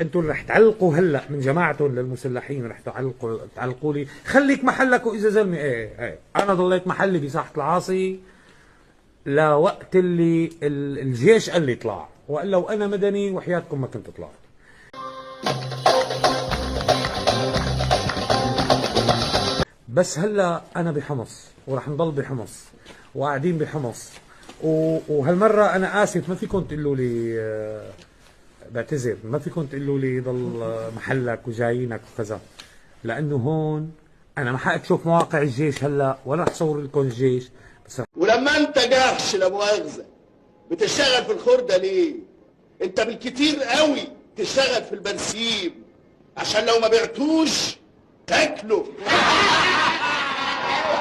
انتوا اللي رح تعلقوا هلا من جماعتهم للمسلحين، رح تعلقوا لي خليك محلك واذا زلمه ايه انا ضليت محلي بساحه العاصي لوقت اللي الجيش قال لي اطلع، والا وانا مدني وحياتكم ما كنت طلعت. بس هلا انا بحمص ورح نضل بحمص وقاعدين بحمص، وهالمره انا اسف ما فيكم تقولوا لي بعتذر، ما فيكم تقولوا لي ضل محلك وجايينك وكذا، لانه هون انا ما حقك تشوف مواقع الجيش هلا ولا رح صور لكم الجيش. بس ولما انت جاحش لا مؤاخذه بتشتغل في الخرده ليه؟ انت بالكتير قوي تشتغل في البرسيم عشان لو ما بعتوش تاكله.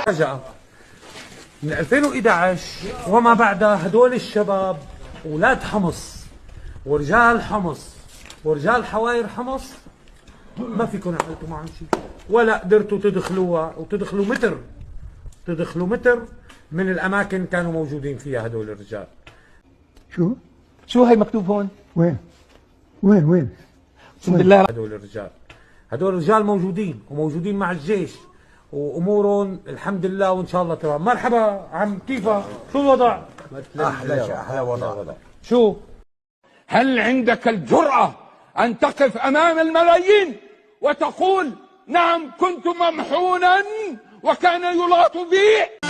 رجع من 2011 وما بعدها هدول الشباب اولاد حمص ورجال حمص ورجال حواير حمص ما فيكم عملتوا معهم شيء ولا قدرتوا تدخلوها، وتدخلوا متر من الاماكن كانوا موجودين فيها هدول الرجال. شو هي مكتوب هون؟ وين بسم الله. هدول الرجال موجودين مع الجيش وامورهم الحمد لله وان شاء الله تمام. مرحبا عم، كيفك؟ شو الوضع؟ احلى وضع. شو؟ هل عندك الجرأة أن تقف أمام الملايين وتقول نعم كنت ممحونا وكان يلاط بي؟